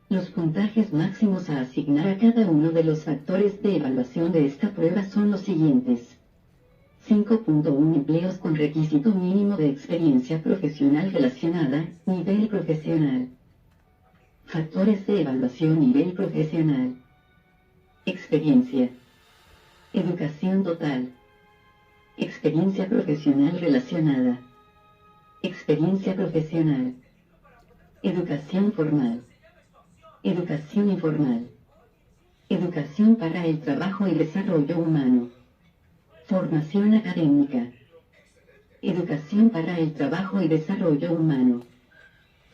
Los puntajes máximos a asignar a cada uno de los factores de evaluación de esta prueba son los siguientes. 5.1 Empleos con requisito mínimo de experiencia profesional relacionada, nivel profesional. Factores de evaluación nivel profesional. Experiencia. Educación total. Experiencia profesional relacionada. Experiencia profesional. Educación formal. Educación informal. Educación para el trabajo y desarrollo humano. Formación académica. Educación para el trabajo y desarrollo humano.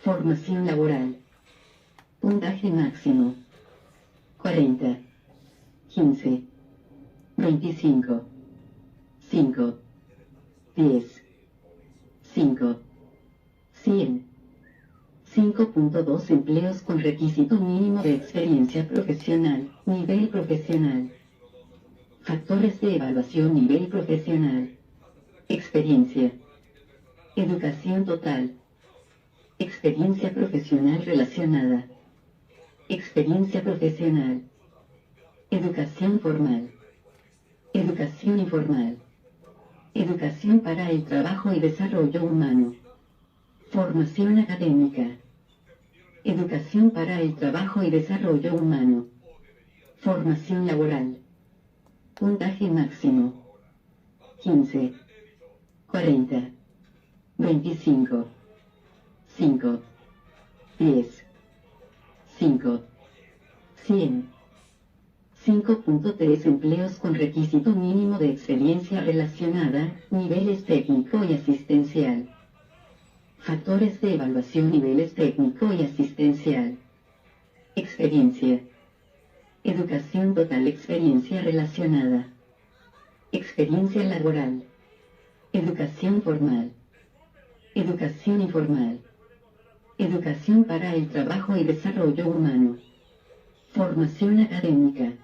Formación laboral. Puntaje máximo. 40. 15. 25. 5. 10. 5. 100. 5.2 empleos con requisito mínimo de experiencia profesional, nivel profesional. Factores de evaluación nivel profesional. Experiencia. Educación total. Experiencia profesional relacionada. Experiencia profesional. Educación formal. Educación informal. Educación para el trabajo y desarrollo humano. Formación académica. Educación para el trabajo y desarrollo humano. Formación laboral. Puntaje máximo. 15. 40. 25. 5. 10. 5. 100. 5.3 empleos con requisito mínimo de experiencia relacionada, niveles técnico y asistencial. Factores de evaluación niveles técnico y asistencial. Experiencia. Educación total experiencia relacionada. Experiencia laboral. Educación formal. Educación informal. Educación para el trabajo y desarrollo humano. Formación académica.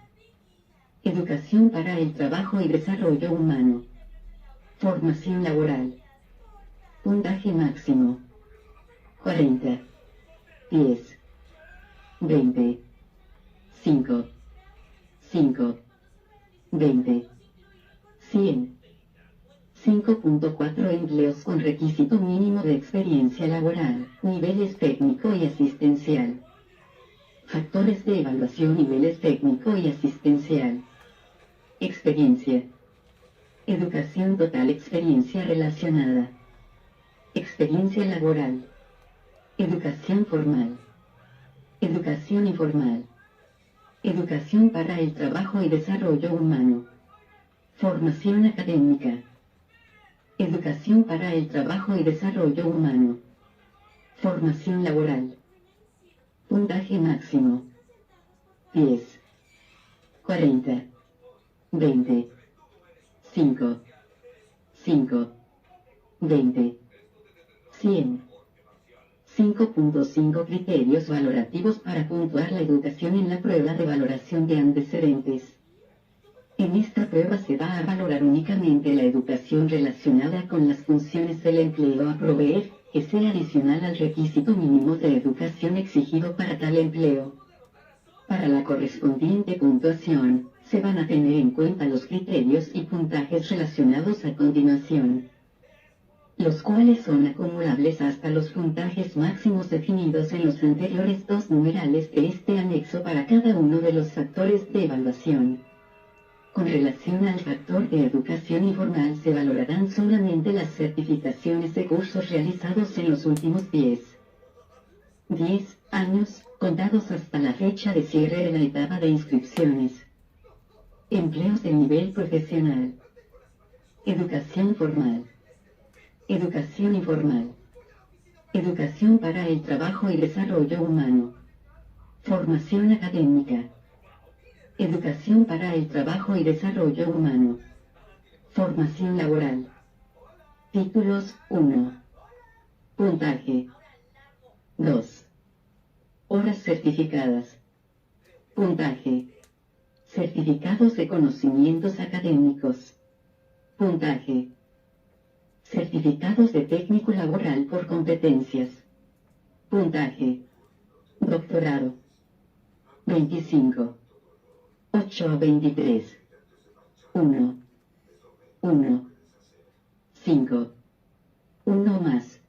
Educación para el trabajo y desarrollo humano. Formación laboral. Puntaje máximo. 40. 10. 20. 5. 5. 20. 100. 5.4 empleos con requisito mínimo de experiencia laboral, niveles técnico y asistencial. Factores de evaluación niveles técnico y asistencial. Experiencia. Educación total experiencia relacionada. Experiencia laboral. Educación formal. Educación informal. Educación para el trabajo y desarrollo humano. Formación académica. Educación para el trabajo y desarrollo humano. Formación laboral. Puntaje máximo. 10. 40. 20. 5. 5. 20. 100. 5.5 criterios valorativos para puntuar la educación en la prueba de valoración de antecedentes. En esta prueba se va a valorar únicamente la educación relacionada con las funciones del empleo a proveer, que sea adicional al requisito mínimo de educación exigido para tal empleo. Para la correspondiente puntuación, se van a tener en cuenta los criterios y puntajes relacionados a continuación, los cuales son acumulables hasta los puntajes máximos definidos en los anteriores dos numerales de este anexo para cada uno de los factores de evaluación. Con relación al factor de educación informal se valorarán solamente las certificaciones de cursos realizados en los últimos 10 años, contados hasta la fecha de cierre de la etapa de inscripciones. Empleos de nivel profesional. Educación formal. Educación informal. Educación para el trabajo y desarrollo humano. Formación académica. Educación para el trabajo y desarrollo humano. Formación laboral. Títulos 1. Puntaje. 2. Horas certificadas. Puntaje. Certificados de conocimientos académicos. Puntaje. Certificados de técnico laboral por competencias. Puntaje. Doctorado. 25. 8 a 23. 1. 1. 5. 1 más.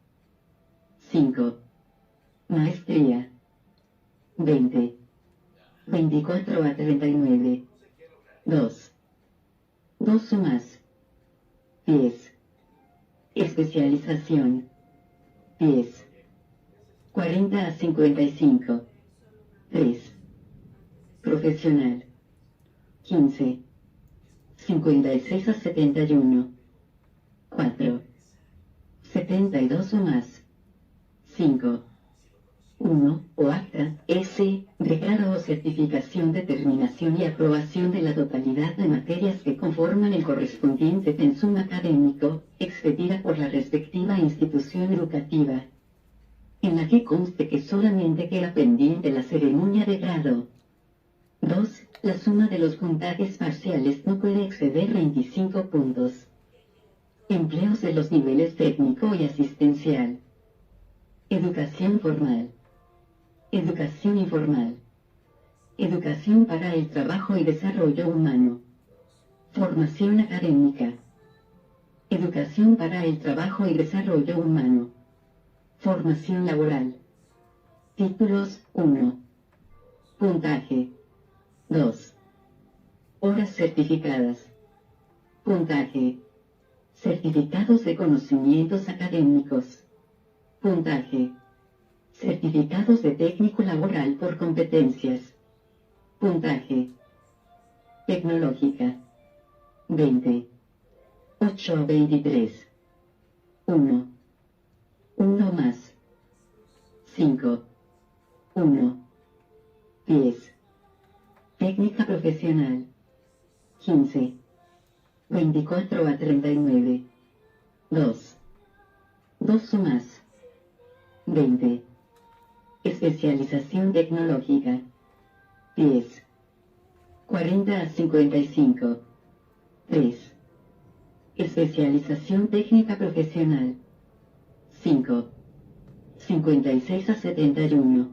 5. Maestría. 20. 24 a 39. 2. 2 o más. 10. Especialización. 10. 40 a 55. 3. Profesional. 15. 56 a 71. 4. 72 o más. 5. 1. O acta, S, de grado o certificación de terminación y aprobación de la totalidad de materias que conforman el correspondiente pensum académico, expedida por la respectiva institución educativa, en la que conste que solamente queda pendiente la ceremonia de grado. 2. La suma de los puntajes parciales no puede exceder 25 puntos. Empleos de los niveles técnico y asistencial. Educación formal. Educación informal. Educación para el trabajo y desarrollo humano. Formación académica. Educación para el trabajo y desarrollo humano. Formación laboral. Títulos 1. Puntaje. 2. Horas certificadas. Puntaje. Certificados de conocimientos académicos. Puntaje. Certificados de técnico laboral por competencias. Puntaje. Tecnológica. 20. 8 a 23. 1. 1 más. 5. 1. 10. Técnica profesional. 15. 24 a 39. 2. 2 o más. 20. Especialización tecnológica. 10. 40 a 55. 3. Especialización técnica profesional. 5. 56 a 71.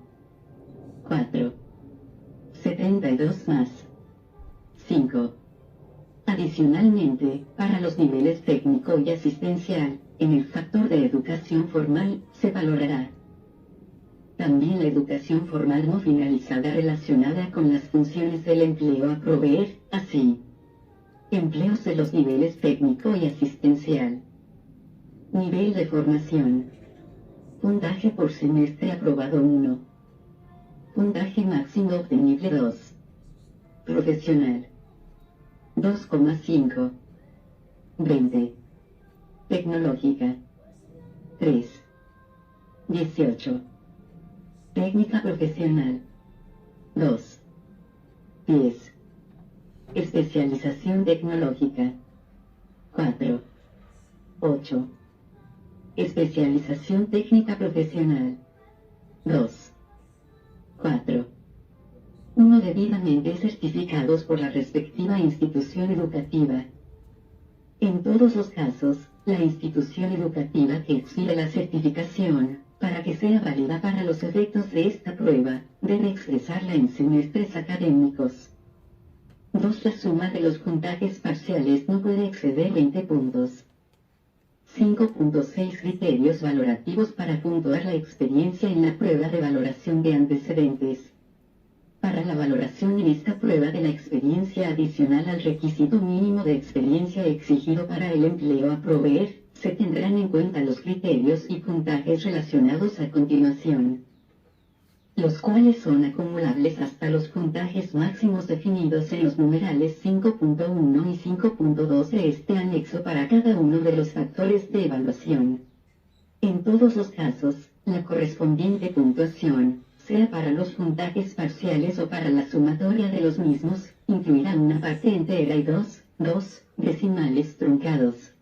4. 72 más. 5. Adicionalmente, para los niveles técnico y asistencial, en el factor de educación formal, se valorará también la educación formal no finalizada relacionada con las funciones del empleo a proveer, así. Empleos de los niveles técnico y asistencial. Nivel de formación. Puntaje por semestre aprobado 1. Puntaje máximo obtenible 2. Profesional. 2,5. 20. Tecnológica. 3. 18. Técnica profesional. 2. 10. Especialización tecnológica. 4. 8. Especialización técnica profesional. 2. 4. 1 debidamente certificados por la respectiva institución educativa. En todos los casos, la institución educativa que expida la certificación, para que sea válida para los efectos de esta prueba, debe expresarla en semestres académicos. 2. La suma de los puntajes parciales no puede exceder 20 puntos. 5.6 Criterios valorativos para puntuar la experiencia en la prueba de valoración de antecedentes. Para la valoración en esta prueba de la experiencia adicional al requisito mínimo de experiencia exigido para el empleo a proveer, se tendrán en cuenta los criterios y puntajes relacionados a continuación, los cuales son acumulables hasta los puntajes máximos definidos en los numerales 5.1 y 5.2 de este anexo para cada uno de los factores de evaluación. En todos los casos, la correspondiente puntuación, sea para los puntajes parciales o para la sumatoria de los mismos, incluirá una parte entera y dos decimales truncados.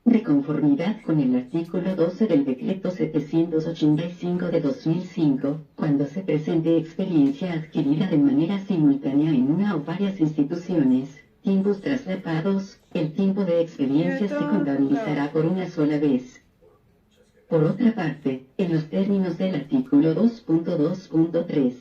De conformidad con el artículo 12 del Decreto 785 de 2005, cuando se presente experiencia adquirida de manera simultánea en una o varias instituciones, tiempos traslapados, el tiempo de experiencia se contabilizará por una sola vez. Por otra parte, en los términos del artículo 2.2.3.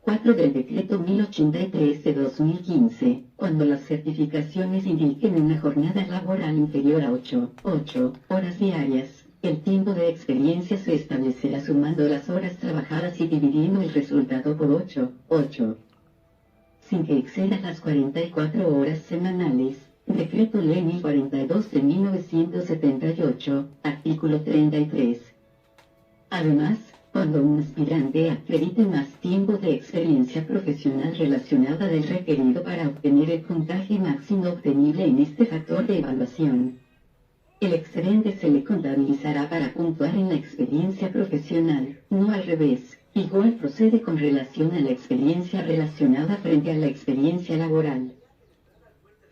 4 del Decreto 1083 de 2015, cuando las certificaciones indiquen una jornada laboral inferior a 8 horas diarias, el tiempo de experiencia se establecerá sumando las horas trabajadas y dividiendo el resultado por 8, sin que exceda las 44 horas semanales, Decreto Ley 1042 de 1978, artículo 33. Además, cuando un aspirante acredite más tiempo de experiencia profesional relacionada del requerido para obtener el puntaje máximo obtenible en este factor de evaluación, el excedente se le contabilizará para puntuar en la experiencia profesional, no al revés. Igual procede con relación a la experiencia relacionada frente a la experiencia laboral.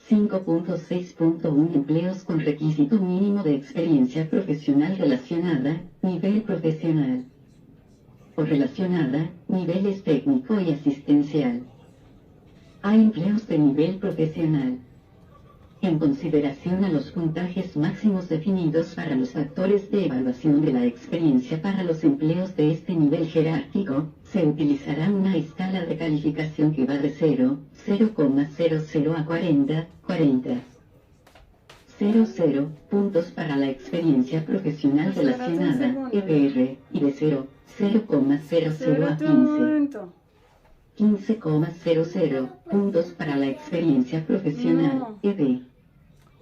5.6.1 Empleos con requisito mínimo de experiencia profesional relacionada, nivel profesional. O relacionada, niveles técnico y asistencial. Hay empleos de nivel profesional. En consideración a los puntajes máximos definidos para los factores de evaluación de la experiencia para los empleos de este nivel jerárquico, se utilizará una escala de calificación que va de 0,00 a 40, 00 puntos para la experiencia profesional relacionada, EPR, y de 0,00 a 15,00 puntos para la experiencia profesional, ED.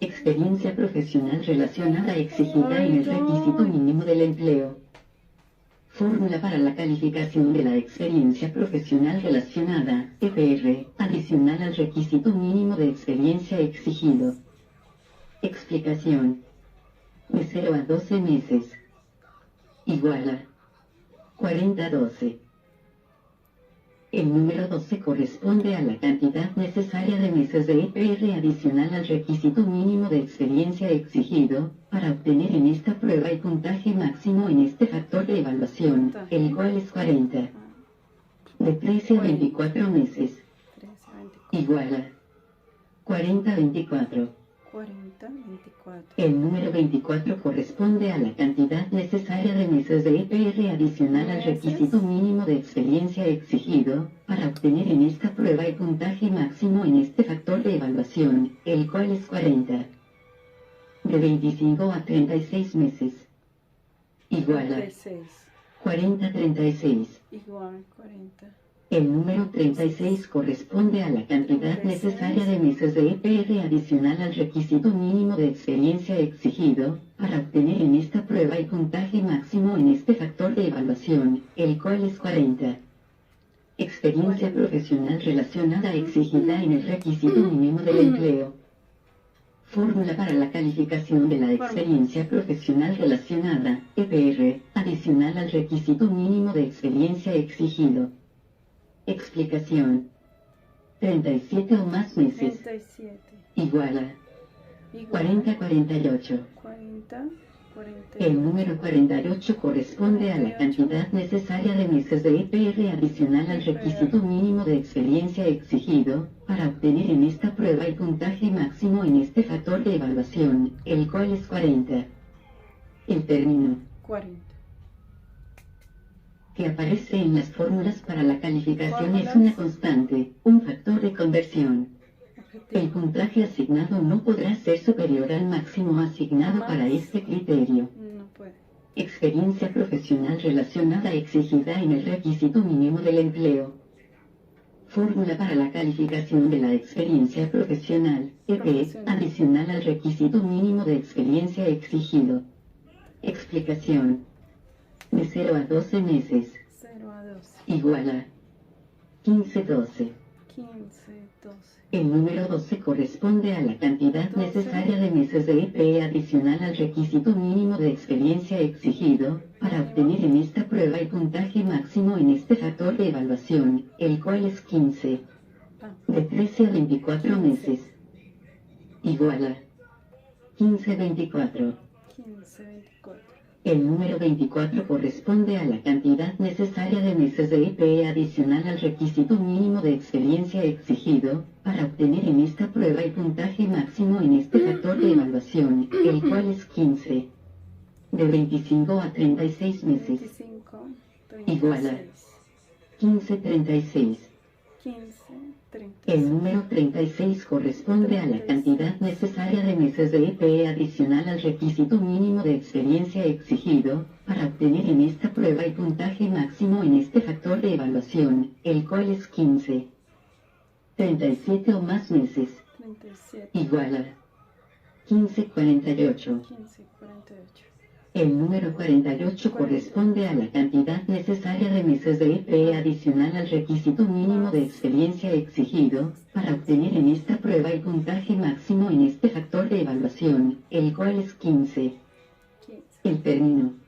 Experiencia profesional relacionada exigida en el requisito mínimo del empleo. Fórmula para la calificación de la experiencia profesional relacionada, EPR, adicional al requisito mínimo de experiencia exigido. Explicación. De 0 a 12 meses. Igual a 40-12. El número 12 corresponde a la cantidad necesaria de meses de EPR adicional al requisito mínimo de experiencia exigido, para obtener en esta prueba el puntaje máximo en este factor de evaluación, el cual es 40. De 13 a 24 meses. Igual a 40-24. El número 24 corresponde a la cantidad necesaria de meses de EPR adicional al requisito mínimo de experiencia exigido, para obtener en esta prueba el puntaje máximo en este factor de evaluación, el cual es 40. De 25 a 36 meses. Igual a 40-36. Igual 40. El número 36 corresponde a la cantidad necesaria de meses de EPR adicional al requisito mínimo de experiencia exigido, para obtener en esta prueba el puntaje máximo en este factor de evaluación, el cual es 40. Experiencia profesional relacionada exigida en el requisito mínimo del empleo. Fórmula para la calificación de la experiencia profesional relacionada, EPR, adicional al requisito mínimo de experiencia exigido. Explicación. 37 o más meses. 37. Igual a 40-48. 40. El número 48 corresponde a la cantidad necesaria de meses de EPR adicional al requisito mínimo de experiencia exigido, para obtener en esta prueba el puntaje máximo en este factor de evaluación, el cual es 40. El término 40. que aparece en las fórmulas para la calificación es una constante, un factor de conversión. El puntaje asignado no podrá ser superior al máximo asignado para este criterio. No puede. Experiencia profesional relacionada exigida en el requisito mínimo del empleo. Fórmula para la calificación de la experiencia profesional, EP, adicional al requisito mínimo de experiencia exigido. Explicación. De 0 a 12 meses. 0 a 12. Igual a 15-12. 15-12. El número 12 corresponde a la cantidad necesaria de meses de EPE adicional al requisito mínimo de experiencia exigido, para obtener en esta prueba el puntaje máximo en este factor de evaluación, el cual es 15. De 13 a 24 meses. Igual a 15-24. 15-24. El número 24 corresponde a la cantidad necesaria de meses de EPE adicional al requisito mínimo de experiencia exigido, para obtener en esta prueba el puntaje máximo en este factor de evaluación, el cual es 15. De 25 a 36 meses. 25, Igual a 15-36. 15, 30. El número 36 corresponde a la cantidad necesaria de meses de EPE adicional al requisito mínimo de experiencia exigido, para obtener en esta prueba el puntaje máximo en este factor de evaluación, el cual es 15. 37 o más meses. 37. Igual a 1548. 1548. El número 48 corresponde a la cantidad necesaria de meses de EPE adicional al requisito mínimo de experiencia exigido, para obtener en esta prueba el puntaje máximo en este factor de evaluación, el cual es 15. 15. El término